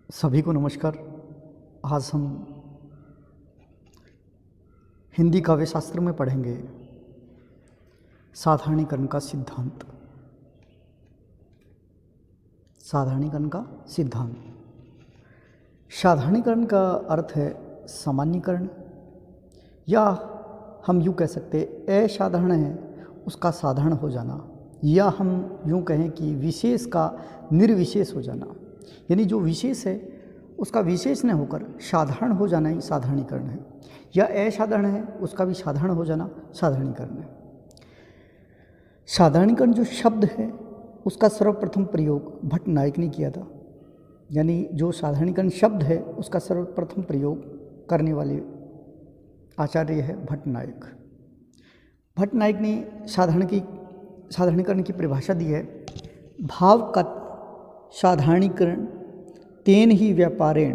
सभी को नमस्कार। आज हम हिंदी काव्य शास्त्र में पढ़ेंगे साधारणीकरण का सिद्धांत। साधारणीकरण का सिद्धांत। साधारणीकरण का अर्थ है सामान्यीकरण, या हम यूँ कह सकते असाधारण है उसका साधारण हो जाना, या हम यूँ कहें कि विशेष का निर्विशेष हो जाना, यानी जो विशेष है उसका विशेष न होकर साधारण हो जाना ही साधारणीकरण है, या असाधारण है उसका भी साधारण हो जाना साधारणीकरण है। साधारणीकरण जो शब्द है उसका सर्वप्रथम प्रयोग भट्ट नायक ने किया था, यानी जो साधारणीकरण शब्द है उसका सर्वप्रथम प्रयोग करने वाले आचार्य है भट्ट नायक। भट्ट नायक ने साधारणीकरण की परिभाषा दी है, भावगत साधारणीकरण तेन ही व्यापारेण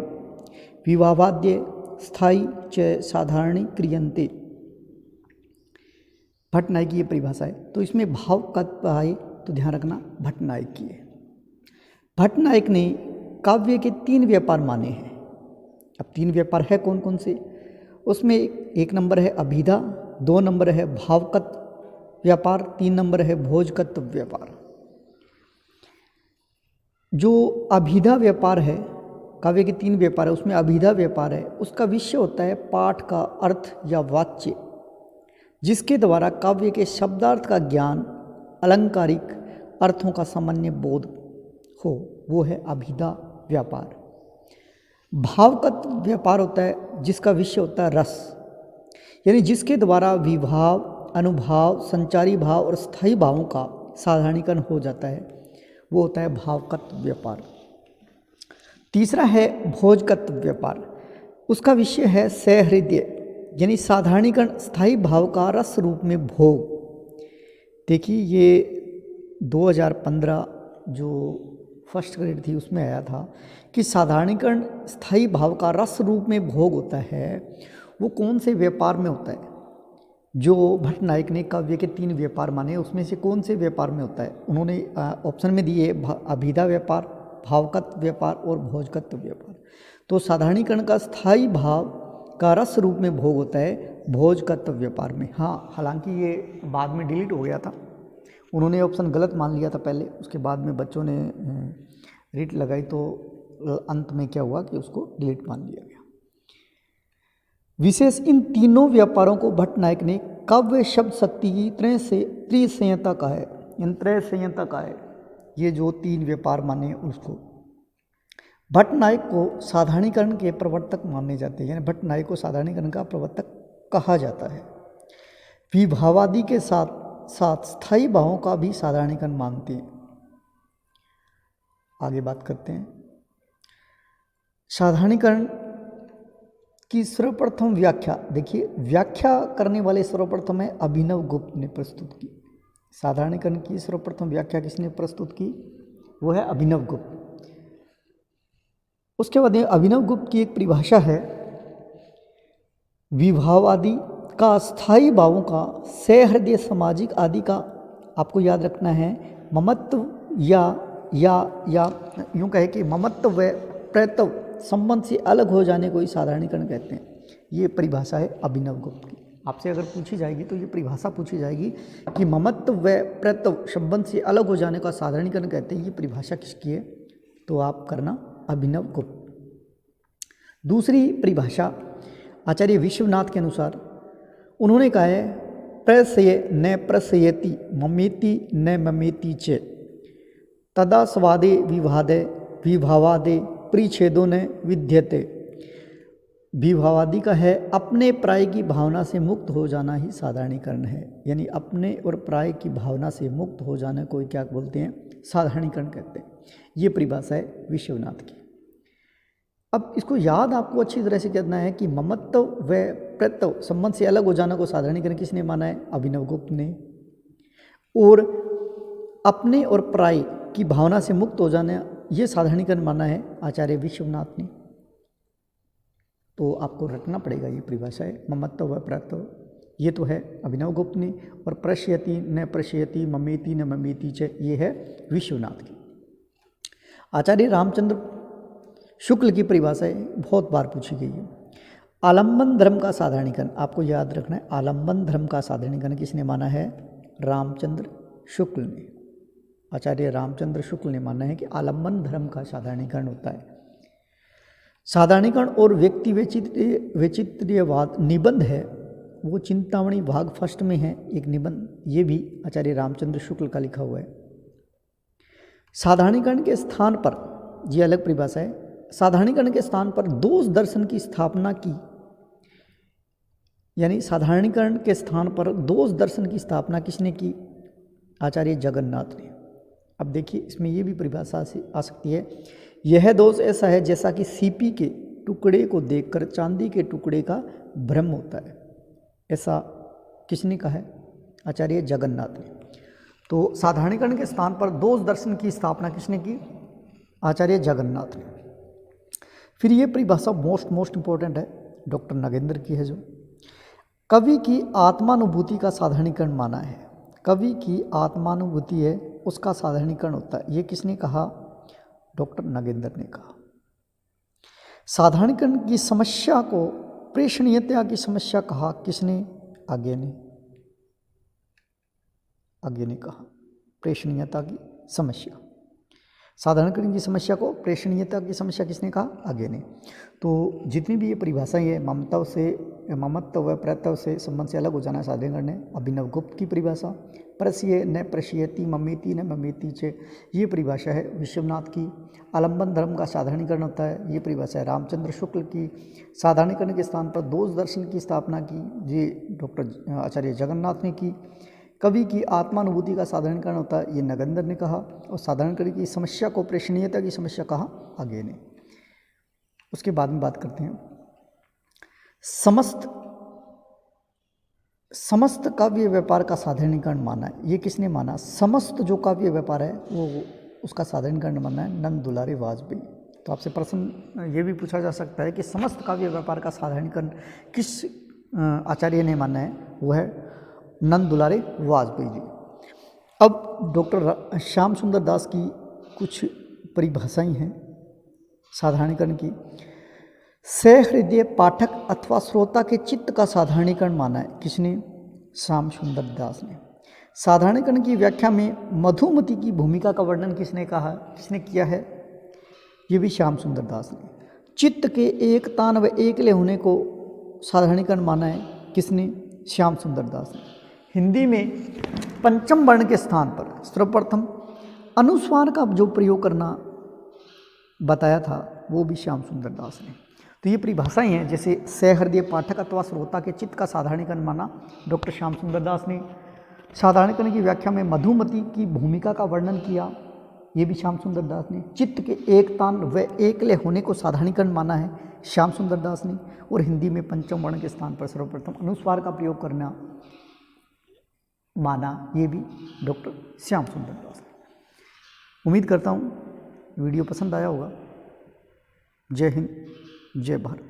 विभावाद्य स्थायी च साधारणीक्रियन्ते। भट्ट नायक की ये परिभाषा है। तो इसमें भावगत आए तो ध्यान रखना भट्ट नायक की है। भट्ट नायक ने काव्य के 3 व्यापार माने हैं। अब 3 व्यापार है कौन कौन से? उसमें एक नंबर है अभिधा, 2 नंबर है भावगत व्यापार, 3 नंबर है भोजगत व्यापार। जो अभिधा व्यापार है, काव्य के 3 व्यापार है, उसमें अभिधा व्यापार है, उसका विषय होता है पाठ का अर्थ या वाच्य, जिसके द्वारा काव्य के शब्दार्थ का ज्ञान, अलंकारिक अर्थों का सामान्य बोध हो, वो है अभिधा व्यापार। भावगत व्यापार होता है जिसका विषय होता है रस, यानी जिसके द्वारा विभाव, अनुभाव, संचारी भाव और स्थायी भावों का साधारणीकरण हो जाता है, वो होता है भावगत व्यापार। तीसरा है भोजगत व्यापार, उसका विषय है सहृदय, यानी साधारणीकरण स्थायी भाव का रस रूप में भोग। देखिए ये 2015 जो फर्स्ट ग्रेड थी उसमें आया था कि साधारणीकरण स्थायी भाव का रस रूप में भोग होता है, वो कौन से व्यापार में होता है? जो भट्ट नायक ने काव्य के 3 व्यापार माने उसमें से कौन से व्यापार में होता है? उन्होंने ऑप्शन में दिए अभिधा व्यापार, भावगत व्यापार और भोजगत व्यापार। तो साधारणीकरण का स्थायी भाव का रस रूप में भोग होता है भोजगत व्यापार में। हाँ, हालांकि ये बाद में डिलीट हो गया था, उन्होंने ऑप्शन गलत मान लिया था पहले, उसके बाद में बच्चों ने रीट लगाई तो अंत में क्या हुआ कि उसको डिलीट मान लिया गया। विशेष इन तीनों व्यापारों को भट्ट नायक ने काव्य शब्द शक्ति की त्रिसंयता का है, इन त्रिसंयता का है। ये जो 3 व्यापार माने उसको भट्ट नायक को साधारणीकरण के प्रवर्तक माने जाते हैं, यानी भट्ट नायक को साधारणीकरण का प्रवर्तक कहा जाता है। विभावादि के साथ साथ स्थायी भावों का भी साधारणीकरण मानते हैं। आगे बात करते हैं। साधारणीकरण की सर्वप्रथम व्याख्या, देखिए व्याख्या करने वाले सर्वप्रथम है अभिनव गुप्त ने प्रस्तुत की। साधारणीकरण की सर्वप्रथम व्याख्या किसने प्रस्तुत की? वो है अभिनव गुप्त। उसके बाद अभिनव गुप्त की एक परिभाषा है, विभावादि का स्थायी भावों का सहृदय सामाजिक आदि का, आपको याद रखना है, ममत्व या यूँ कहे कि ममत्व व प्रत्यव संबंध से अलग हो जाने को ही साधारणीकरण कहते हैं। ये परिभाषा है अभिनव गुप्त की। आपसे अगर पूछी जाएगी तो ये परिभाषा पूछी जाएगी कि ममत्व व प्रत्यव संबंध से अलग हो जाने का साधारणीकरण कहते हैं, ये परिभाषा किसकी है? तो आप करना अभिनव गुप्त। दूसरी परिभाषा आचार्य विश्वनाथ के अनुसार उन्होंने कहा है, प्रसय न प्रसयति ममेति न ममेति च तदा स्वादे विभादे विभावादे परिच्छेदों न विद्यते। विभावादि का है अपने प्राय की भावना से मुक्त हो जाना ही साधारणीकरण है, यानी अपने और प्राय की भावना से मुक्त हो जाने को क्या बोलते हैं? साधारणीकरण कहते हैं। ये परिभाषा है विश्वनाथ की। अब इसको याद आपको अच्छी तरह से करना है कि ममत्व व प्रत्यव संबंध से अलग हो जाने को साधारणीकरण किसने माना है? अभिनव गुप्त ने। और अपने और प्राय की भावना से मुक्त हो जाना, ये साधारणीकरण माना है आचार्य विश्वनाथ ने। तो आपको रटना पड़ेगा, ये परिभाषा है ममत्व व प्रत्यव, ये तो है अभिनव गुप्त ने, और प्रश्यति न प्रश्यति ममेति न ममेति च, ये है विश्वनाथ की। आचार्य रामचंद्र शुक्ल की परिभाषा बहुत बार पूछी गई है। आलंबन धर्म का साधारणीकरण आपको याद रखना है। आलंबन धर्म का साधारणीकरण किसने माना है? रामचंद्र शुक्ल ने। आचार्य रामचंद्र शुक्ल ने माना है कि आलंबन धर्म का साधारणीकरण होता है। साधारणीकरण और व्यक्ति वैचित्र्यवाद निबंध है, वो चिंतामणि भाग फर्स्ट में है एक निबंध, ये भी आचार्य रामचंद्र शुक्ल का लिखा हुआ है। साधारणीकरण के स्थान पर, ये अलग परिभाषा है, साधारणीकरण के स्थान पर दोष दर्शन की स्थापना की, यानी साधारणीकरण के स्थान पर दोष दर्शन की स्थापना किसने की? आचार्य जगन्नाथ ने। अब देखिए इसमें ये भी परिभाषा से आ सकती है, यह दोष ऐसा है जैसा कि सीपी के टुकड़े को देखकर चांदी के टुकड़े का भ्रम होता है। ऐसा किसने कहा है? आचार्य जगन्नाथ ने। तो साधारणीकरण के स्थान पर दोष दर्शन की स्थापना किसने की? आचार्य जगन्नाथ ने। फिर ये परिभाषा मोस्ट इंपॉर्टेंट है, डॉक्टर नगेंद्र की है, जो कवि की आत्मानुभूति का साधारणीकरण माना है। कवि की आत्मानुभूति है उसका साधारणीकरण होता है। ये किसने कहा? डॉक्टर नगेंद्र ने कहा। साधारणीकरण की समस्या को प्रेषणीयता की समस्या कहा किसने? आगे ने। आगे ने कहा प्रेषणीयता की समस्या। साधारणीकरण की समस्या को प्रेषणीयता की समस्या किसने कहा? आगे ने। तो जितनी भी ये परिभाषाएं हैं, ममत्व व प्रत्यव से संबंध से अलग हो जाना है साधारणीकरण है। अभिनव गुप्त की परिभाषा, प्रस्य न प्रश्यति ममेति न ममेति चे, ये परिभाषा है विश्वनाथ की। आलंबन धर्म का साधारणीकरण होता है, ये परिभाषा है रामचंद्र शुक्ल की। साधारणीकरण के स्थान पर दोष दर्शन की स्थापना की, ये डॉक्टर आचार्य जगन्नाथ ने की। कवि की आत्मानुभूति का साधारणीकरण होता है, ये नगेंद्र ने कहा। और साधारणीकरण की समस्या को प्रेषणीयता की समस्या कहा? आगे ने। उसके बाद में बात करते हैं समस्त काव्य व्यापार का साधारणीकरण माना है। ये किसने माना? समस्त जो काव्य व्यापार है वो उसका साधारणीकरण माना है नंद दुलारे वाजपेयी। तो आपसे प्रश्न ये भी पूछा जा सकता है कि समस्त काव्य व्यापार का साधारणीकरण किस आचार्य ने माना है? वो है नंद दुलारे वाजपेयी जी। अब डॉक्टर श्याम सुंदर दास की कुछ परिभाषाएं हैं साधारणीकरण की। सहृदय पाठक अथवा श्रोता के चित्त का साधारणीकरण माना है किसने? श्याम सुंदर दास ने। साधारणीकरण की व्याख्या में मधुमती की भूमिका का वर्णन किसने कहा, किसने किया है? ये भी श्याम सुंदर दास ने। चित्त के एक तान व एकले होने को साधारणीकरण माना है किसने? श्याम सुंदर दास ने। हिंदी में पंचम वर्ण के स्थान पर सर्वप्रथम अनुस्वार का जो प्रयोग करना बताया था वो भी श्याम सुंदर दास ने। तो ये परिभाषाएं हैं, जैसे सहृदय पाठक अथवा श्रोता के चित्त का साधारणीकरण माना डॉक्टर श्याम सुंदर दास ने। साधारणीकरण की व्याख्या में मधुमती की भूमिका का वर्णन किया, ये भी श्याम सुंदर दास ने। चित्त के एक तान व एकले होने को साधारणीकरण माना है श्याम सुंदर दास ने। और हिंदी में पंचम वर्ण के स्थान पर सर्वप्रथम अनुस्वार का प्रयोग करना माना, ये भी डॉक्टर श्याम सुंदर दास ने। उम्मीद करता हूँ वीडियो पसंद आया होगा। जय हिंद, जय भारत।